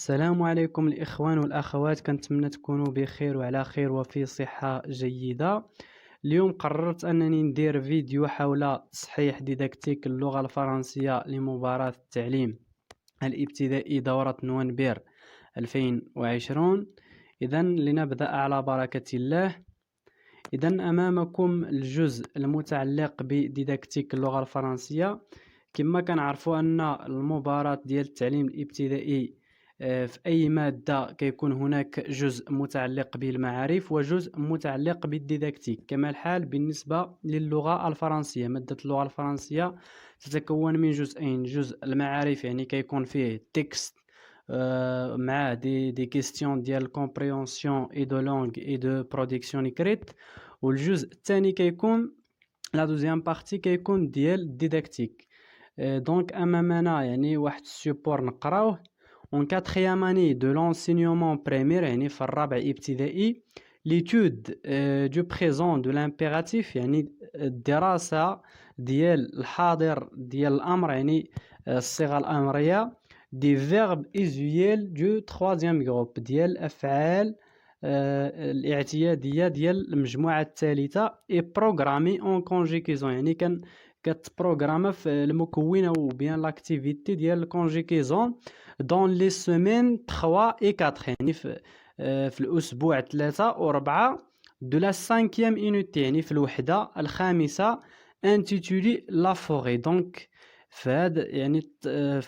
السلام عليكم الإخوان والأخوات، كنتمنى تكونوا بخير وعلى خير وفي صحة جيدة. اليوم قررت أنني ندير فيديو حول تصحيح ديداكتيك اللغة الفرنسية لمباراة التعليم الابتدائي دورة نوفمبر 2020. إذن لنبدأ على بركة الله. إذن أمامكم الجزء المتعلق بديداكتيك اللغة الفرنسية. كما كنعرفوا أن المباراة ديال التعليم الابتدائي في أي مادة كيكون هناك جزء متعلق بالمعارف وجزء متعلق بالديداكتيك، كما الحال بالنسبة للغة الفرنسية. مادة اللغة الفرنسية تتكون من جزئين: جزء المعارف يعني كيكون فيه تكست مع دي كيستيون ديال كومبريونسيون اي دو لونغ اي دو برودكسيون إكريت، والجزء الثاني كيكون لا دوزيام بارتي كيكون ديال الديداكتيك. دونك أمامنا يعني واحد السيبور نقراوه en quatrième année de l'enseignement primaire يعني في الرابع ابتدائي. l'étude du présent de l'impératif يعني الدراسة ديال الحاضر ديال الأمر يعني الصيغة الأمرية des verbes usuels du troisième groupe ديال الأفعال الاعتيادية ديال المجموعة الثالثة et programmé en conjugaison يعني كتبروغراما في المكون أو بيان لاكتيفيتي ديال الكونجيكيزون dans les semaines 3 et 4 يعني في الأسبوع 3 و4 de la 5e unité يعني في الوحدة الخامسة intitulé la forêt. donc في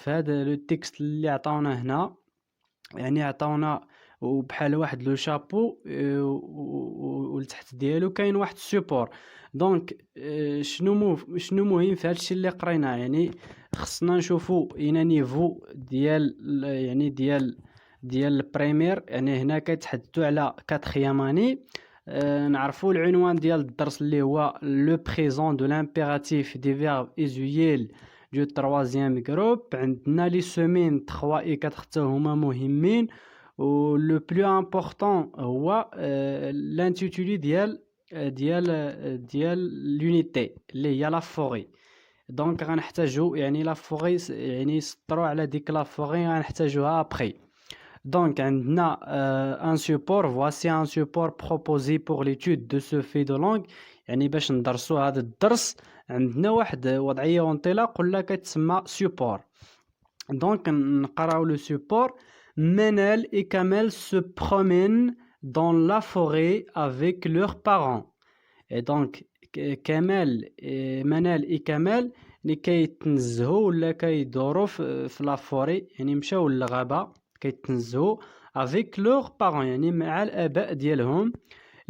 هذا لو تكست اللي عطاونا هنا يعني عطاونا وبحال واحد لو شابو ولتحت ديالو كاين واحد السيبور. دونك شنو مهم في هادشي اللي قرينا؟ يعني خصنا نشوفوا اين نيفو ديال يعني ديال البريمير، يعني هنا كيتحدثوا على 4 اني. نعرفوا العنوان ديال الدرس اللي هو لو بريزون دو لامبيراتيف دي فيرب ايزويل دو تروازيام جروب. عندنا لي سيمين 3 و 4 حتى هما مهمين، و لو بلو امبورطون هو لانتيتولي ديال لونيتي اللي هي لا فوري. دونك غنحتاجو يعني لا فوري يعني يسطروا على ديك لا فوري غنحتاجوها ابري. دونك عندنا ان سيبور، voici un support proposé pour l'étude de ce fait de langue. يعني باش ندرسوا هذا الدرس عندنا واحد وضعيه انطلاق ولا كتسمى سيبور. دونك نقراو لو سيبور. Manel et Kamel se promènent dans la forêt avec leurs parents. Et donc Manel et Kamel اللي كيتنزهوا ولا كيدوروا في لا فوري يعني مشاو للغابه كيتنزهوا avec leurs parents يعني مع الاباء ديالهم.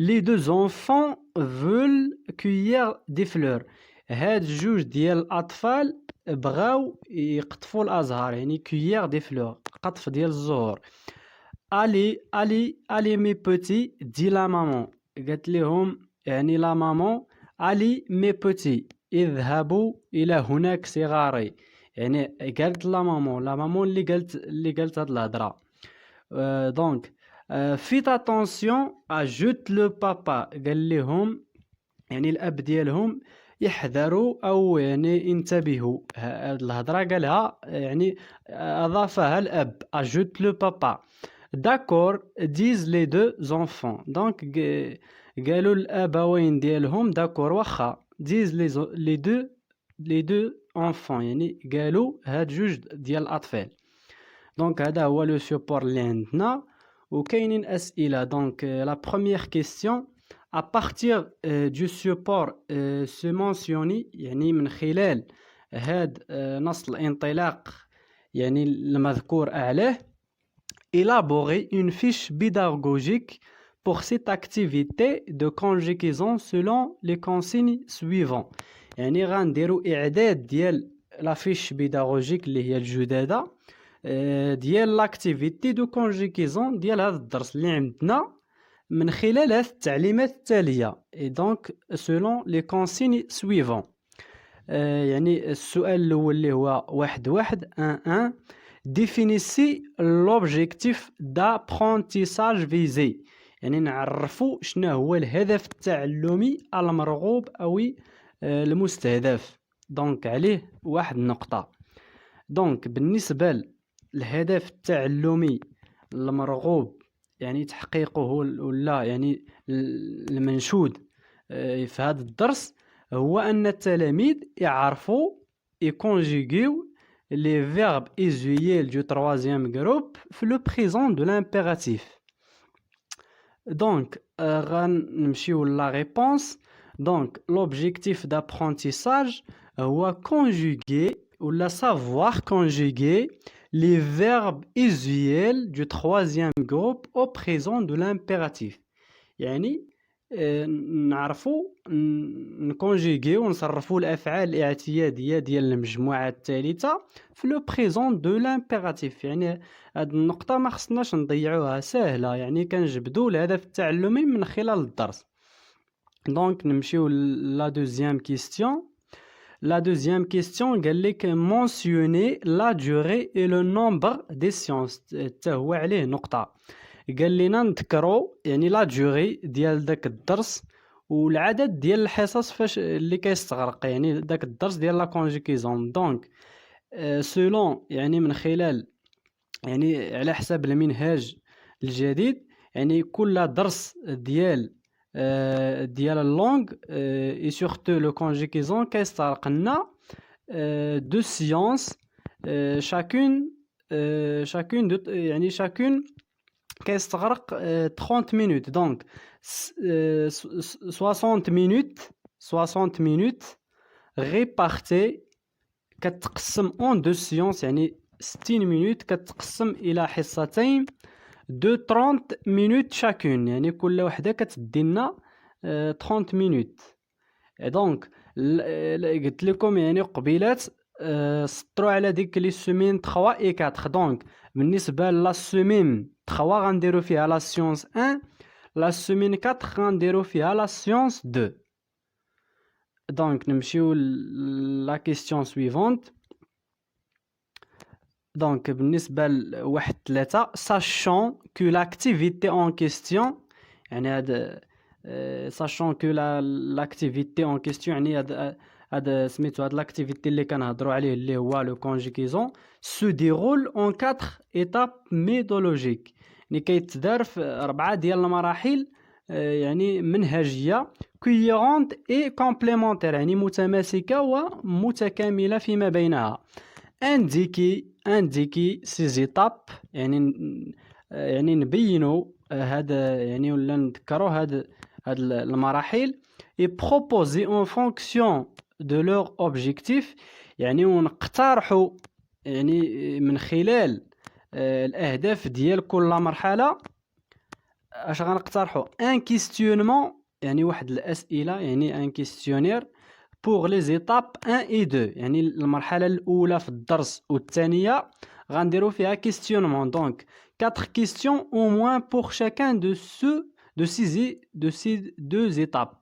les deux enfants veulent cueillir des fleurs. هاد جوج ديال الاطفال بغاو يقطفوا الازهار يعني cueillir des fleurs قطف ديال الزهور. allez mes petits dit la maman. قالت لهم يعني لا مامون allez mes petits اذهبوا الى هناك صغاري. يعني قالت لا مامون اللي قالت هاد الهضره. دونك faites attention ajoute le papa. قال لهم يعني الاب ديالهم يحذروا او يعني انتبهوا. هاد الهضره قالها يعني اضافها الاب ajoute le papa. d'accord disent les deux enfants. donc قالوا الابوين ديالهم داكور واخا. disent les deux enfants يعني قالوا هاد جوج ديال الاطفال. دونك هذا هو لو سيبور اللي عندنا وكاينين اسئله. دونك لا بروميير كيسيون à partir du support se mentionner يعني من خلال هاد نص الانطلاق يعني المذكور أعلاه élaborer une fiche pédagogique pour cette activité de conjugaison selon les consignes suivantes. يعني غنديروا إعداد ديال لا فيش بيداغوجيك اللي هي الجدادة ديال لاكتيفيتي دو كونجيكيزون ديال هذا الدرس اللي عندنا من خلال هذه التعليمات التالية. et donc selon les consignes suivantes. يعني السؤال الأول اللي هو 1 définissez l'objectif d'apprentissage visé. يعني نعرفوا شنو هو الهدف التعلمي المرغوب أو المستهدف. دونك عليه 1 نقطة. دونك بالنسبة للهدف التعلمي المرغوب يعني تحقيقه ولا يعني المنشود في هذا الدرس هو أن التلاميذ يعرفوا يكونجيغيو les verbes usuels du troisième groupe في le présent de l'impératif. Donc, غنمشيو la réponse. Donc, l'objectif d'apprentissage هو conjuguer ou la savoir conjuguer les verbes usuels du troisième groupe au présent de l'impératif. يعني نعرفوا نكونجيغيو ونصرفوا الافعال الاعتياديه ديال المجموعه الثالثه في لو بريزون دو لامبيراتيف. يعني هاد النقطه ما خصناش نضيعوها، سهله، يعني كنجبدوا الهدف التعلمي من خلال الدرس. دونك نمشيو لا دوزيام كيستيون. La deuxième question قال لك mentionner la durée et le nombre des séances. حتى هو عليه نقطة. قال لنا نذكروا يعني لا دوري ديال داك الدرس والعدد ديال الحصص فاش اللي كيستغرق يعني داك الدرس ديال لا كونجوكيزون. دونك سولون يعني من خلال يعني على حساب المنهاج الجديد يعني كل درس ديال اللونغ اي سورتو لو كونجوكيزون كيستغرق لنا دو سيونس شاكون يعني شاكون كيستغرق 30 minutes. دونك 60 minutes ريبارتي كتقسم اون دو سيونس، يعني 60 minutes كتقسم الى حصتين دو 30 minutes شاكون، يعني كل وحده كتدي لنا 30 minutes. دونك قلت لكم يعني قبيلات سطروا على ديك لي سيمين 3 و 4. دونك بالنسبه لا سيمين 3 غنديرو فيها لا سيونس 1، لا سيمين 4 غنديرو فيها لا سيونس 2. دونك نمشيو لا كيسيون سويفونت. دونك بالنسبه لواحد 3 sachant que l'activité en question يعني هاد sachant que l'activité en question يعني هاد سميتو هاد لاكتيفيتي اللي كنهضروا عليه اللي هو لو كونجوكيزون se déroule en 4 étapes méthodologiques. يعني كيتدار في 4 ديال المراحل يعني منهجيه cohérente et complémentaire، يعني متماسكه ومتكامله فيما بينها. indiquer ces étapes يعني نبينوا هذا يعني ولا نذكروا هاد المراحل et proposer en fonction de leur objectif، يعني ونقترحوا يعني من خلال الأهداف ديال كل مرحلة اش غنقترحوا ان كيستيونمون يعني واحد الأسئلة، يعني ان كيستيونير pour les étapes 1 et 2. يعني المرحلة الأولى في الدرس والثانية غنديروا فيها كيستيونمون. دونك 4 questions au moins pour chacun de ces 2 étapes.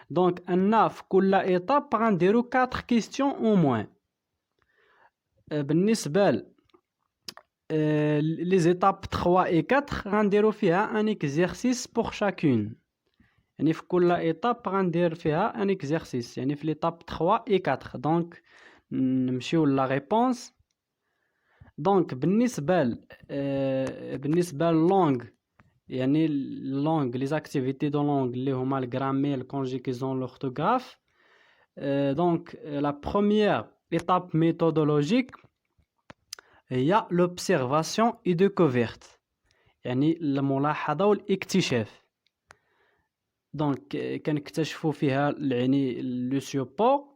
دونك أن في كل إيطاب غنديروا 4 questions au moins. بالنسبة les étapes 3 et 4 غنديروا فيها un exercice pour chacune. يعني في كل إيطاب غندير فيها ان اكزرسيس، يعني في ليطاب 3 et 4. دونك نمشيو لا ريبونس. دونك بالنسبه للونغ يعني اللونغ لي زاكتيفيتي دو لونغ اللي هما الغرامير الكونجوكيزون لورثوغراف. دونك لا بروميير ايطاب ميثودولوجيك هي لوبسيرفاسيون اي ديكوفيرت، يعني الملاحظه والاكتشاف. دونك كنكتشفوا فيها يعني لو سيوبور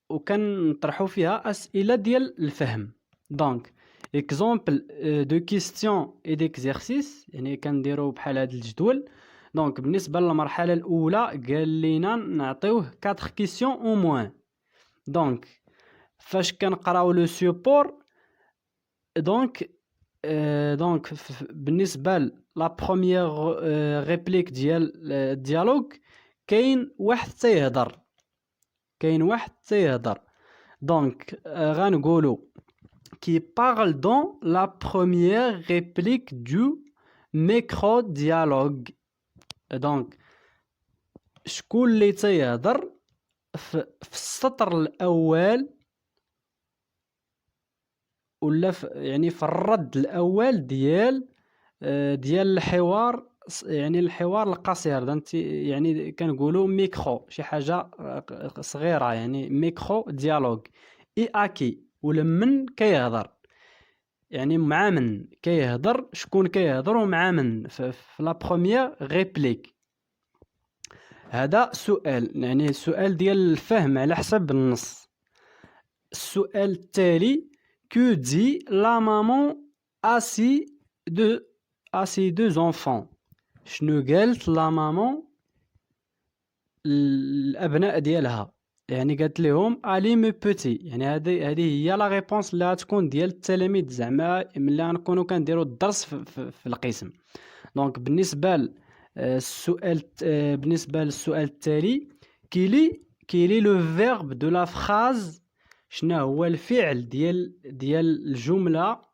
وكنطرحوا فيها اسئله ديال الفهم. دونك اكزامبل دو كيستيون اي ديكزيرسيس، يعني كنديروا بحال هذا الجدول. دونك بالنسبه للمرحله الاولى قال لينا نعطيوه 4 كيستيون او موان. دونك فاش كنقراو لو سيوبور دونك بالنسبه لا بروميير ريبليك ديال الديالوغ كاين واحد تيهضر. دونك غنقولوا qui parle dans la première réplique du micro-dialogue. دونك شكون اللي تيهضر في السطر الاول ولا يعني في الرد الاول ديال الحوار، يعني الحوار القصير دانت يعني كنقولوا ميكرو شي حاجه صغيره، يعني ميكرو ديالوج. اي اكي ولا من كيهضر، يعني مع من كيهضر، شكون كيهضر ومع من في لا بروميير ريبليك. هذا سؤال، يعني السؤال ديال الفهم على حسب النص. السؤال التالي: que dit la maman à ses deux enfants؟ شنو قالت لا مامون الابناء ديالها؟ يعني قالت لهم الي مي بوتي، يعني هذه هي لا ريبونس اللي غتكون ديال التلاميذ زعما ملي غنكونوا كنديروا الدرس في القسم. دونك بالنسبه للسؤال التالي: كيلي لو فيرب دو لا فراز؟ شنو هو الفعل ديال الجمله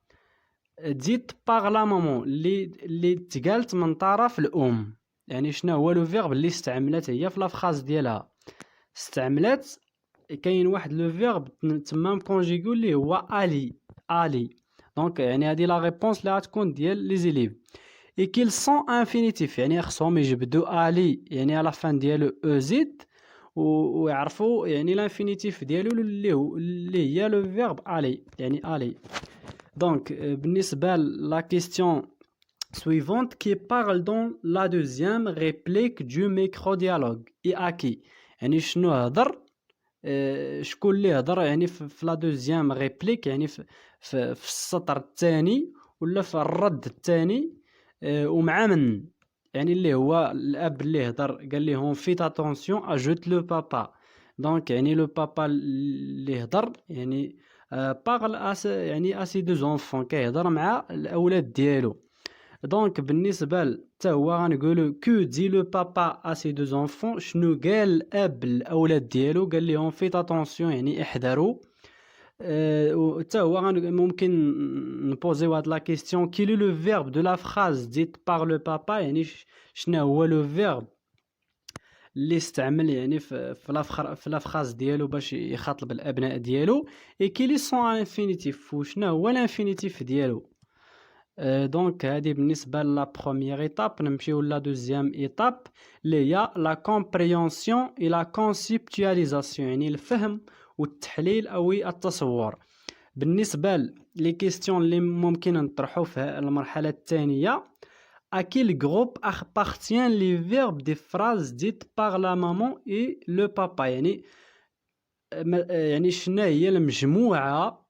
ديت باغ لا مامون اللي تقالت من طرف الام؟ يعني شنو هو لو فيرب اللي استعملت هي في لا فراز ديالها؟ استعملت، كاين واحد لو فيرب تما مكونجيغو اللي هو الي. دونك يعني هذه لا ريبونس اللي غتكون ديال لي زيليف. اي كيل سون انفينيتيف، يعني خصهم يجبدوا الي يعني على فان ديالو او زد، ويعرفوا يعني لانفينيتيف ديالو اللي هي لو فيرب الي، يعني الي. دونك بالنسبه لا كيستيون suivante qui parle dans la deuxième réplique du micro-dialogue et à qui؟ يعني شنو هضر، شكون اللي هضر يعني في لا دوزيام ريبليك، يعني في السطر الثاني ولا في الرد الثاني، ومع من؟ يعني اللي هو الاب اللي هضر قال لهم فيت اتونسيون اجوت لو بابا. دونك يعني لو بابا اللي هضر يعني باغل يعني اسي دو زونفون، كيهضر مع الاولاد ديالو. دونك بالنسبه حتى هو غنقولوا كو دي لو بابا ا سي دو زونفون، شنو قال الاب الاولاد ديالو؟ قال لهم فيت اتونسيون يعني احذروا. حتى هو ممكن نبوزيو هاد لا كيستيون: كي لو فيرب دو لا فراز ديت بار لو بابا؟ يعني شنو هو لو فيرب اللي استعمل يعني في لا فراز ديالو باش يخاطب الابناء ديالو؟ اي كي لي سون انفينيتيف، وشنو هو الانفينيتيف ديالو؟ دونك هذه بالنسبه لا بروميير ايتاب. نمشيو لا دوزيام ايتاب اللي هي لا كومبريهنسيون اي لا كونسيبتواليزاسيون، يعني الفهم والتحليل او التصور. بالنسبه لي كيستيون اللي ممكن نطرحو في المرحله الثانيه: à quel groupe appartient les verbes des phrases dites par la maman et le papa؟ يعني شنو هي المجموعه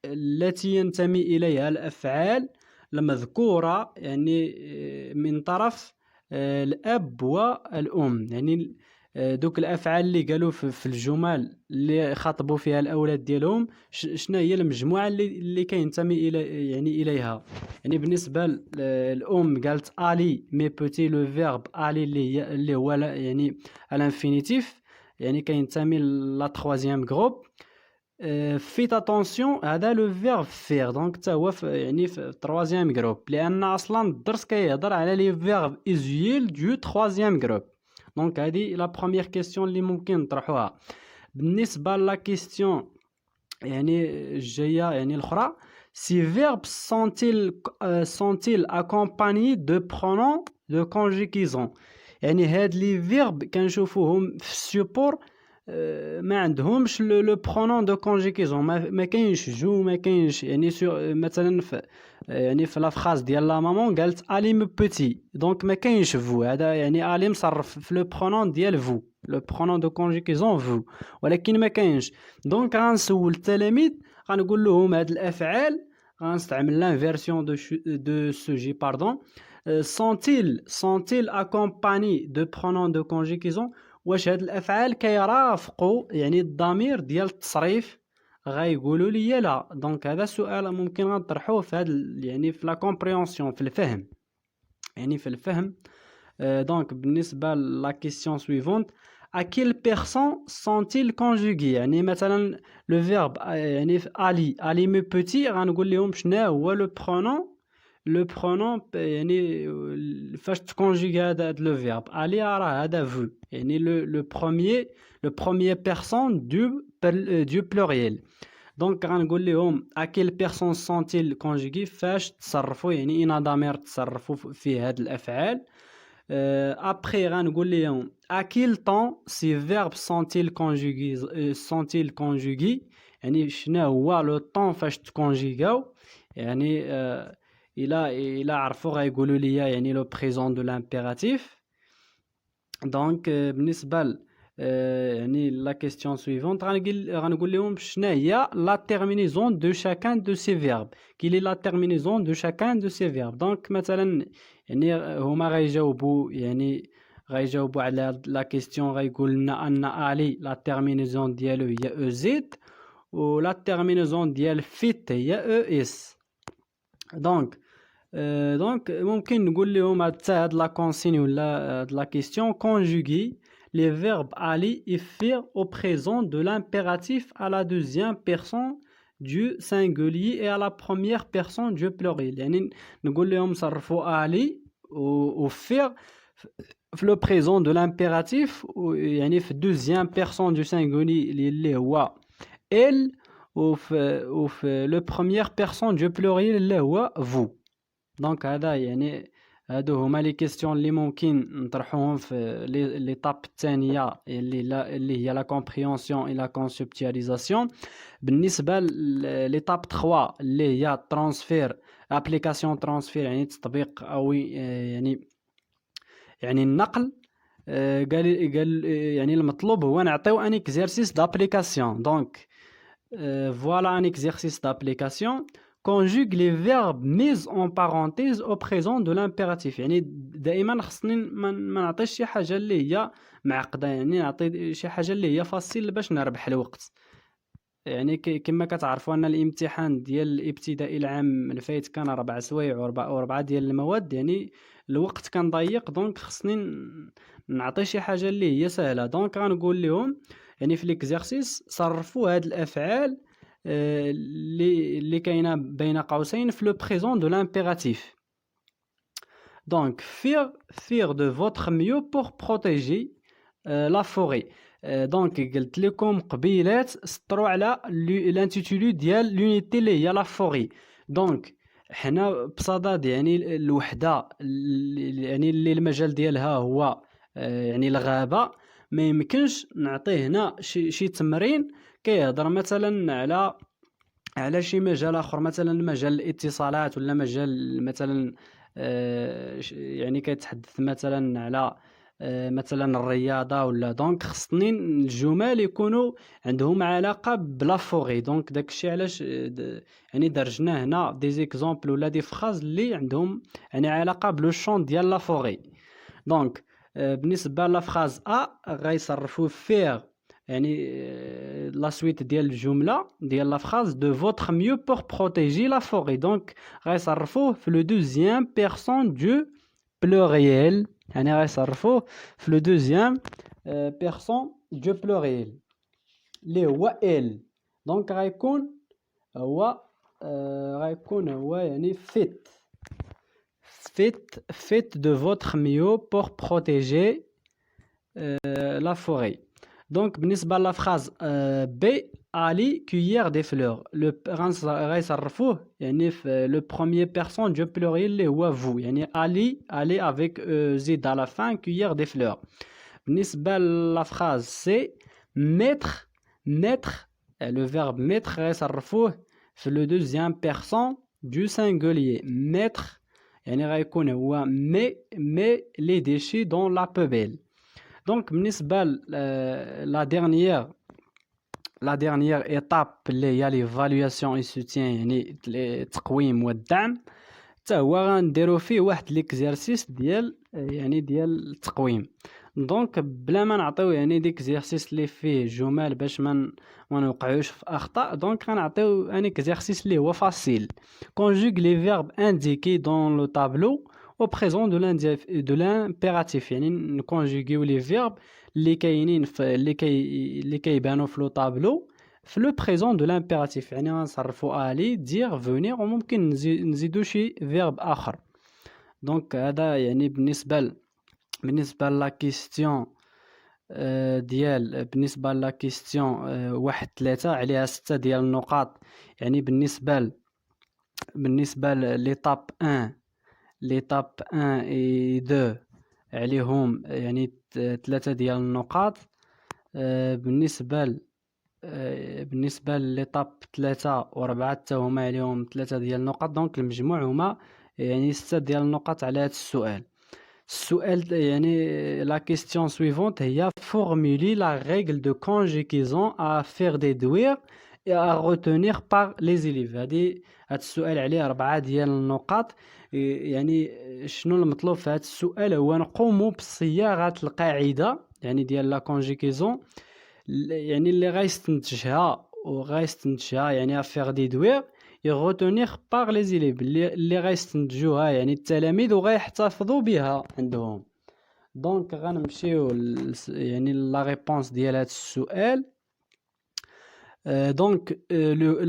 التي ينتمي اليها الافعال المذكورة يعني من طرف الأب والأم؟ يعني دوك الأفعال اللي قالوا في الجمل اللي خاطبوا فيها الأولاد ديالهم، شنو هي المجموعة اللي كينتمي يعني إليها؟ يعني بالنسبة للأم قالت الي مي بوتي، لو فيرب الي اللي هو يعني الانفينيتيف، يعني كينتمي لا تخوازيام جروب. فيت اتونسيون هذا لو فيرب فير، دونك حتى هو يعني في التروازيام جروب، لان اصلا الدرس كيهضر على لي فيرب ايزويل دو تروازيام جروب. دونك هذه لا بروميير كيستيون اللي ممكن نطرحوها. بالنسبه لا كيستيون يعني الجايه يعني الاخرى: سي فيرب سونتيل اكومباني دو برونون دو كونجيكيزون؟ يعني هاد لي فيرب كنشوفوهم في السيبور ما عندهمش لو برونون دو كونجيكيزون، ما كاينش جو، ما كاينش يعني مثلا يعني في لا فراز ديال لا مامون قالت الي مو بوتي، دونك ما كاينش فو، هذا يعني الي مصرف في لو برونون ديال فو، لو برونون دو كونجيكيزون فو، ولكن ما كاينش. دونك غنسول التلاميذ غنقول لهم هاد الافعال غنستعمل لانفيرسيون دو سوجي باردون، سونتيل اكومباني دو برونون دو كونجيكيزون؟ واش هاد الافعال كيرافقوا يعني الضمير ديال التصريف؟ غايقولوا لي لا. دونك هذا سؤال ممكن نطرحوه في هذا يعني في لا كومبريهنسيون، في الفهم، يعني في الفهم. دونك بالنسبه لا كيسيون سويفونت: à quelle personne sont-ils conjugués؟ يعني مثلا لو فيرب يعني في الي مي بوتي غنقول لهم شنو هو لو برونون يعني فاش تكونجيغي هذا لو فيرب الي راه هذا فو، يعني لو بروميير بيرسون دو بلوريال. دونك غنقول لهم à quelle personne sont-ils conjugués فاش تصرفوا يعني إن ضمير تصرفوا في هاد الأفعال. après غنقول لهم à quel temps ces verbes sont-ils conjugués يعني شنو هو لو طون فاش تكونجيغاو يعني إلا عرفوا غيقولوا لي يعني لو بريزون دو لامبيراتيف. دونك بالنسبة يعني لا كيستيون سويفونت غنقول لهم شنو هي لا تيرمينيزون دو شاكان دو سي فيرب كيلي لا تيرمينيزون دو شاكان دو سي فيرب. دونك مثلا يعني هما غيجاوبوا على هاد لا كيستيون غيقول لنا ان الي لا تيرمينيزون ديالو هي او زد و لا تيرمينيزون ديال فيت هي او اس. دونك ممكن نقول لهم حتى هاد لا كونسيني ولا هاد لا كيستيون conjuguer les verbes aller et faire au présent de l'impératif à la deuxième personne du singulier et à la première personne du pluriel. يعني نقول لهم صرفوا aller و faire في le présent de l'impératif يعني في deuxième personne du singulier اللي هو elle وفي le première personne du pluriel اللي هو vous. دونك هذا يعني هادو هما لي كيستيون اللي ممكن نطرحوهم في ليطاب الثانيه اللي هي لا كومبريهنسيون اي لا كونسيبتواليزاسيون. بالنسبه ليطاب 3 اللي هي ترانسفير ابليكاسيون ترانسفير يعني تطبيق او يعني النقل. قال يعني المطلوب هو نعطيو ان اكزرسيس دابليكاسيون. دونك فوالا ان اكزرسيس دابليكاسيون conjugue les verbes mis en parenthèse au présent de l'impératif. يعني دائما خصني ما نعطيش شي حاجه اللي هي معقده، يعني نعطي شي حاجه اللي هي فاصيل باش نربح الوقت. يعني كما كتعرفوا ان الامتحان ديال الابتدائي العام الفايت كان 4 سوايع و4 ديال المواد، يعني الوقت كان ضيق. دونك خصني نعطي شي حاجه اللي هي سهله. دونك غنقول لهم يعني في ليكزارسيس صرفوا هاد الافعال اللي كاينه بين قوسين في لو بريزون دو لامبيراتيف. دونك faire de votre mieux pour protéger la forêt. دونك قلت لكم قبيلات سطروا على الانتيتولو ديال لونيتي اللي هي لا فوري. دونك حنا بصدد يعني الوحده يعني اللي المجال ديالها هو يعني الغابه، ما يمكنش نعطيه هنا شي تمرين كيهضر مثلا على شي مجال اخر، مثلا مجال الاتصالات ولا مجال مثلا يعني كيتحدث مثلا على مثلا الرياضه ولا. دونك خصني الجمل يكونوا عندهم علاقه بلا فوري. دونك داكشي علاش يعني درجنا هنا دي زيكزامبل ولا دي فراز اللي عندهم يعني علاقه بلو شون ديال لا فوري. دونك بالنسبه لا فراز غيصرفوا فير يعني لا سويت ديال الجمله ديال لا فراز دو فوتر ميو بور بروتيجي لا فوري. دونك غيصرفوه في لو دوزيام بيرسون دو بلوريال، يعني غيصرفوه في لو دوزيام بيرسون دو بلوريال اللي هو ال. دونك غيكون هو يعني faites de votre mieux pour protéger la forêt. دونك بالنسبه لا فراز بي علي كويير دي فلور غيصرفوه يعني في لو بروميير بيرسون دو بلوريال اللي هو فو، يعني علي افيك زيد على فان كويير دي فلور. بالنسبه لا فراز سي ميتر لو فيرب ميتر غيصرفوه في لو دوزيام بيرسون دو سينغولير. ميتر يعني غيكون هو مي لي ديشي دون لا بوبيل. دونك بالنسبه لا ديرنيير ايطاب اللي هي ليفالواسيون اي سوتيان يعني التقويم والدعم، حتى هو غنديرو فيه واحد ليكزارسيس ديال يعني ديال التقويم. دونك بلا ما نعطيو يعني ديك اكزارسيس اللي فيه جمل باش ما نوقعوش في اخطاء. دونك غنعطيو ان اكزارسيس اللي هو فاسيل. conjugue les verbes indiqués dans le tableau au présent de l'impératif. يعني نكونجوغيو لي فيرب اللي كاينين في اللي كيبانوا في لو طابلو في لو بريزون دو لامبيراتيف. يعني غنصرفوا الي دير فونير وممكن نزيدو شي فيرب اخر. دونك هذا يعني بالنسبه لا كيستيون ديال بالنسبة لا كيستيون 1-3 عليها 6 ديال النقاط، يعني بالنسبة ليطاب 1 و 2 عليهم يعني 3 ديال النقاط. بالنسبة ليطاب 3 و4 حتى هما عليهم 3 ديال النقاط. دونك المجموع هما يعني 6 ديال النقاط على هذا السؤال. السؤال يعني la question suivante هي formuler la règle de conjugaison à faire déduire et à retenir par les élèves. هذا السؤال عليه 4 ديال النقاط. يعني شنو المطلوب في هذا السؤال؟ هو نقوم بصياغة القاعدة يعني ديال لا conjugaison يعني اللي غيستنتجها يعني à faire déduire et retenir par les élèves اللي غيستنتجوها يعني التلاميذ وغيحتفظوا بها عندهم. دونك غنمشيو يعني لا ريبونس ديال هذا السؤال. Donc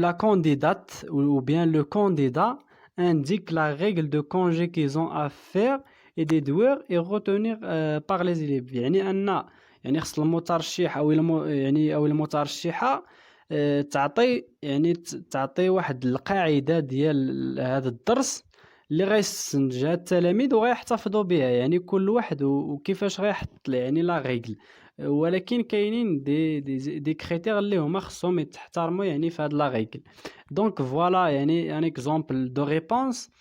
la candidate ou bien le candidat indique la règle de conjugaison à faire et déduire et retenir par les élèves. يعني خص المترشح او المترشحة تعطي واحد القاعدة ديال هذا الدرس اللي غيستنتجها التلاميذ وغيحتفظوا بها، يعني كل واحد وكيفاش غيحط يعني لا ريغل. ولكن كاينين دي كريتير اللي هما خصهم يتحترموا يعني في هاد لا ريغل. دونك فوالا يعني ان اكزامبل دو ريبونس.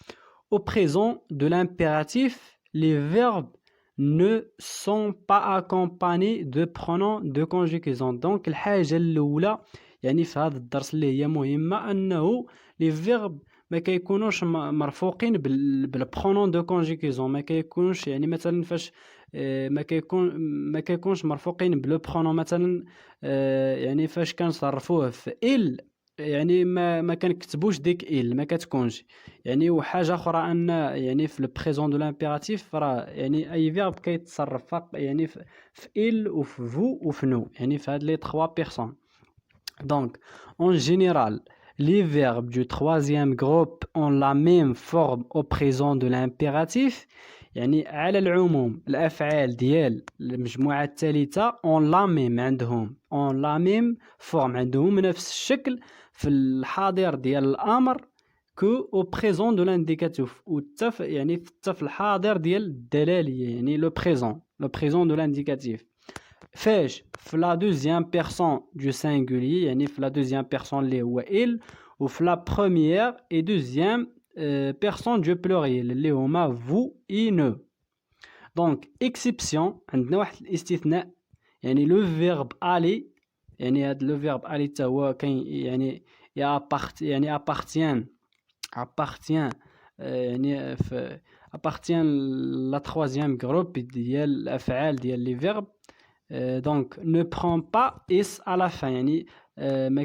au présent de l'impératif les verbes ne sont pas accompagnés de pronoms de conjugaison. donc الحاجة الأولى يعني في هذا الدرس اللي هي مهمة انه لي فيرب ما كيكونوش مرفوقين بالبرونون دو كونجوغيزون، ما كيكونوش يعني مثلا فاش ما كيكونش مرفوقين بلو برونون مثلا يعني فاش كنصرفوه في ال يعني ما كنكتبوش ديك ال ما كتكونش يعني. وحاجه اخرى ان يعني في البريزون دو لامبيراتيف راه يعني اي فيرب كيتصرف يعني في ال وفي فو وفي نو يعني في هاد لي 3 بيرسون. Donc, en général, les verbes du troisième groupe ont la même forme au présent de l'impératif. يعني على العموم الأفعال ديال المجموعة الثالثة ont la même forme عندهم نفس الشكل في الحاضر ديال الأمر que au présent de l'indicatif يعني في الحاضر ديال الدلالية يعني le présent de l'indicatif. فاش في لا دوزيام بيرسون دو سينغولي يعني في لا دوزيام بيرسون اللي هو il وفي لا بروميير اي دوزيام بيرسون دو بلوريال اللي هما vous et nous. دونك اكسبسيون عندنا واحد الاستثناء يعني لو فيرب aller يعني هذا لو فيرب aller حتى هو كاين يعني يعني appartient يعني في appartient لا troisième groupe ديال الافعال ديال لي فيرب. donc ne prend pas is à la fin يعني ما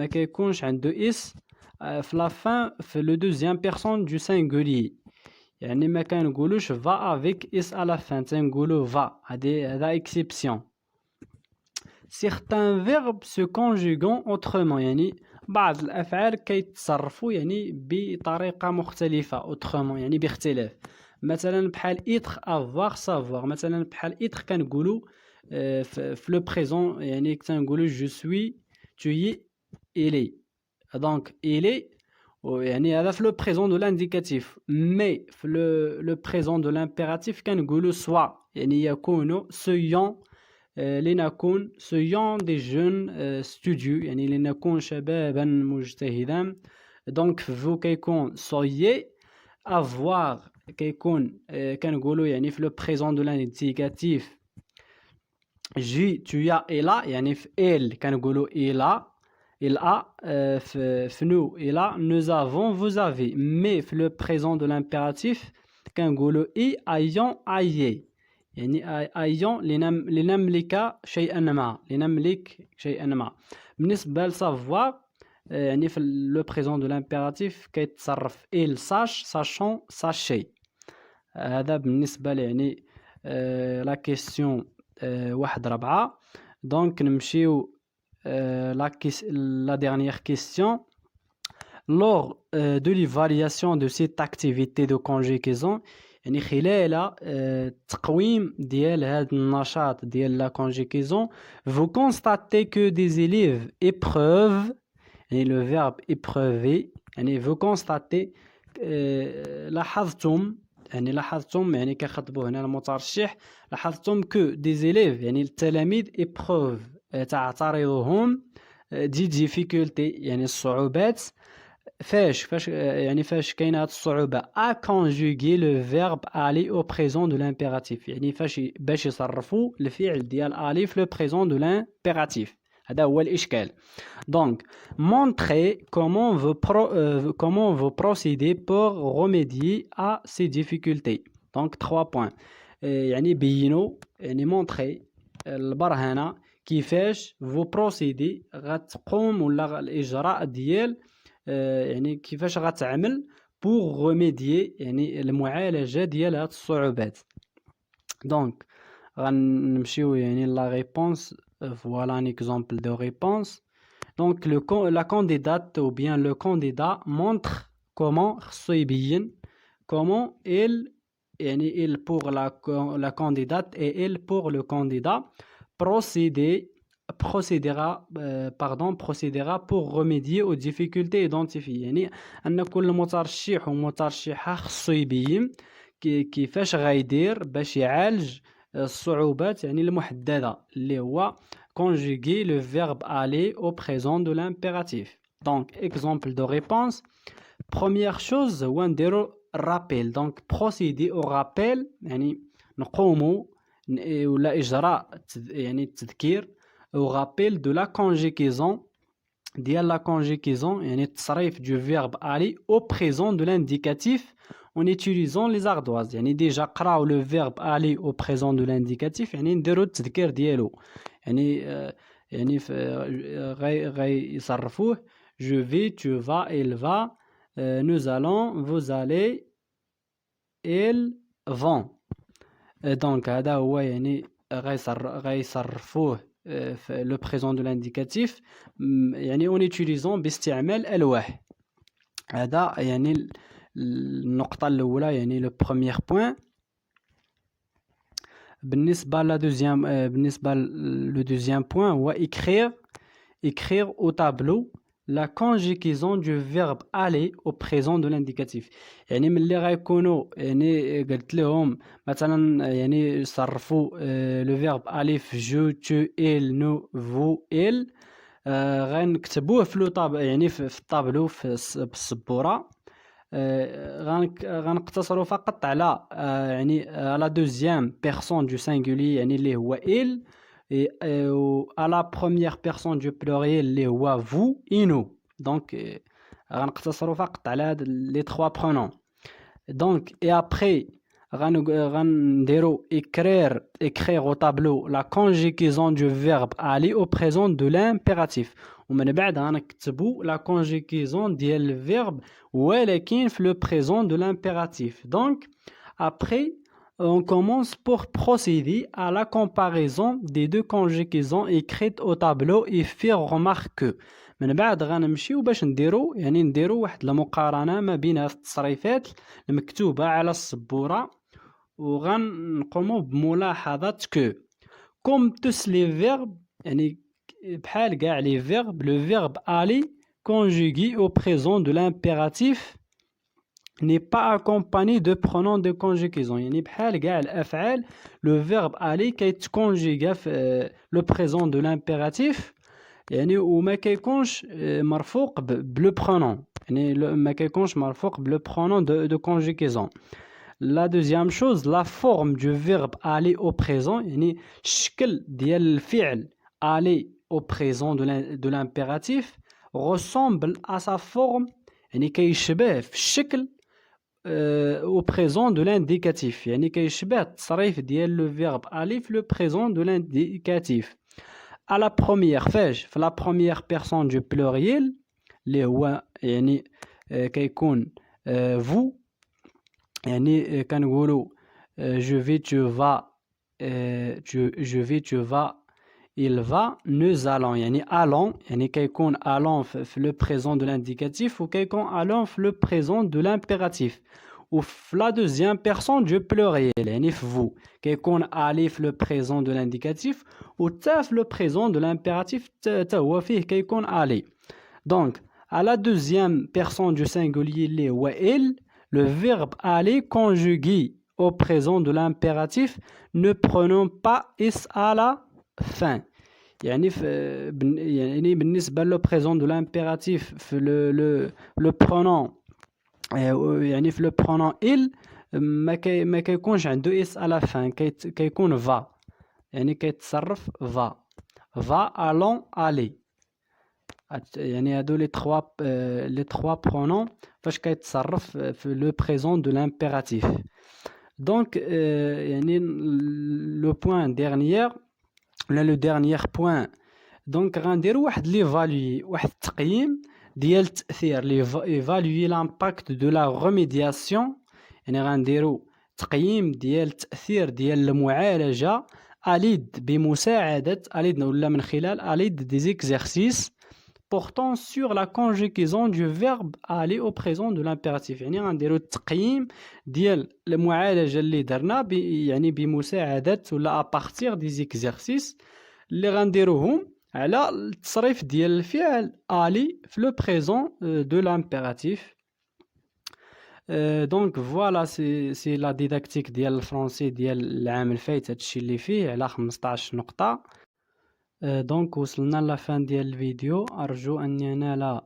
كيكونش عنده is في la fin في le deuxième personne du singulier يعني ما كنقولوش va avec is à la fin تنقولو va. هذا exception. certains verbes se conjuguent autrement يعني بعض الافعال كيتصرفوا يعني بطريقه مختلفه autrement يعني باختلاف. مثلا بحال être avoir savoir مثلا بحال être كنقولوا في لو بريزون يعني كنقولوا je suis tu es il est. donc il est يعني هذا في لو بريزون دو لانديكاتيف. مي في لو بريزون دو لامبيراتيف كنقولوا سوا يعني يكون سيون لنكون سيون دي جون ستوديو يعني لنكون شبابا مجتهدا. دونك فو كيكون soyez avoir كيكون كنقولوا يعني في لو بريزون دو لانديكاتيف جي tu as et là يعني في elle كنقولوا il a في nous il a nous avons vous avez. mais في le présent de l'impératif كنقولوا اي ayons ayez يعني ayons لنملك شيئا ما. بالنسبه لsavoir يعني في le présent de l'impératif كيتصرف il sache sachant sachez. هذا بالنسبه يعني لا كيسيون 1-4. دونك نمشيو la dernière question. Lors de l'évaluation de cette activité de conjugaison, يعني خلال التقويم ديال هذا النشاط ديال لا conjugaison vous constatez que des élèves éprouvent يعني le verbe éprouver يعني vous constatez لاحظتم يعني كيخاطبوا هنا المترشح لاحظتم que des élèves يعني التلاميذ épreuve تعترضهم دي difficulté يعني الصعوبات فاش يعني فاش كاينه هاد الصعوبه à conjuguer le verbe aller au présent de l'impératif يعني باش يصرفوا الفعل ديال aller في le présent de l'impératif هذا هو الاشكال. Donc montrez comment vous procédez pour remédier à ces difficultés. Donc 3 points. يعني بينوا يعني montrer البرهنه كيفاش vous procédez غتقوم ولا الاجراء ديال يعني كيفاش غتعمل pour remédier يعني المعالجه ديال هاد الصعوبات. دونك غنمشيو يعني لا ريبونس. Voilà un exemple de réponse. Donc la candidate ou bien le candidat montre comment il pour la candidate et elle pour le candidat procédera pour remédier aux difficultés identifiées. يعني أن كل مترشح ومترشحة خصو يبين كيفاش غايدير باش يعالج الصعوبات يعني المحددة اللي هو conjuguer le verbe aller au présent de l'impératif. Donc exemple de réponse. Première chose هو نديرو rappel. Donc procéder au rappel يعني نقوموا ولا إجراء يعني التذكير au rappel de la conjugaison ديال la conjugaison يعني التصريف du verbe aller au présent de l'indicatif en utilisant les ardoises. يعني déjà قراو le verbe aller au présent de l'indicatif يعني نديرو التذكير ديالو يعني غيصرفوه je vais, tu vas, il va, nous allons, vous allez, ils vont. Donc هذا هو يعني غيصرفوه في le présent de l'indicatif يعني en utilisant باستعمال ألواح. هذا يعني النقطة الأولى يعني le premier point. بالنسبة le deuxième point هو écrire au tableau la conjugaison du verbe aller au présent de l'indicatif. يعني ملي غيكونوا يعني قلت لهم مثلا يعني صرفوا le verbe aller في je, tu, il, nous, vous, il غنكتبوه في يعني في الطابلو في السبورة. غنقتصروا فقط على يعني على deuxième personne du singulier يعني اللي هو il et à la première personne du pluriel اللي هو vous et nous. Donc غنقتصروا فقط على les trois pronoms. Donc et après غنديروا écrire au tableau la conjugaison du verbe aller au présent de l'impératif. ومن بعد غنكتبوا la conjugaison ديال الverbe ولكن في le présent de l'impératif. Donc après on commence pour procéder à la comparaison des deux conjugaisons écrites au tableau et faire remarque que من بعد غنمشيو باش نديرو واحد المقارنة ما بين التصريفات المكتوبة على السبورة وغنقوموا بملاحظة que comme tous les verbes يعني بحال كاع les verbes le verbe aller conjugué au présent de l'impératif n'est pas accompagné de pronoms de conjugaison. يعني بحال كاع الأفعال le verbe aller كيتكونجيغا في le présent de l'impératif يعني وما كيكونش مرفوق بلو pronom يعني ما كيكونش مرفوق بلو pronom de conjugaison. La deuxième chose la forme du verbe aller au présent يعني الشكل ديال الفعل aller au présent de l'impératif ressemble à sa forme يعني كيشبه في الشكل au présent de l'indicatif يعني كيشبه التصريف ديال le verbe aller في le présent de l'indicatif. À la première في la première personne du pluriel اللي هو يعني كيكون vous يعني كنقولوا je vais, tu vas, je vais, tu vas, il va, nous allons يعني allons يعني كيكون allons في le présent de l'indicatif و كيكون allons في le présent de l'impératif. وفي la deuxième personne du pluriel يعني في vous كيكون aller في le présent de l'indicatif وتا في le présent de l'impératif تا هو فيه كيكون aller. Donc à la deuxième personne du singulier اللي هو il, le verbe aller conjugué au présent de l'impératif ne prenons pas is à la fin. يعني بالنسبة le présent de l'impératif في le pronom يعني في le pronom il ما كيكونش عنده اس à la fin كيكون va يعني كيتصرف va allons aller يعني هادو les trois pronoms فاش كيتصرف في le présent de l'impératif. Donc يعني le point dernier ولا le dernier point donc غنديرو واحد l'évaluer واحد التقييم ديال التأثير l'évaluer l'impact de la remédiation يعني غنديرو تقييم ديال التأثير ديال المعالجة عليد بمساعدة عليد ولا من خلال عليد des exercices portant sur la conjugaison du verbe aller au présent de l'impératif. يعني غنديرو التقييم ديال المعالجة اللي درنا يعني بمساعدة ولا à partir des exercices اللي غنديروهم على التصريف ديال الفعل aller في le présent de l'impératif. Donc voilà c'est la didactique ديال الفرنسي ديال العام الفايت هادشي اللي فيه على 15 نقطة. دونك وصلنا لافان ديال الفيديو. أرجو أن ينال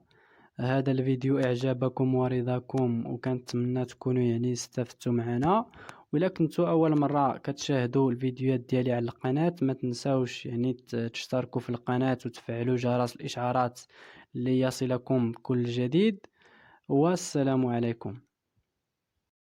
هذا الفيديو إعجابكم ورضاكم وكنتمنى تكونوا يعني استفدتوا معنا. وإلا كنتوا أول مرة كتشاهدوا الفيديوهات ديالي على القناة ما تنساوش يعني تشتركوا في القناة وتفعلوا جرس الإشعارات ليصلكم كل جديد. والسلام عليكم.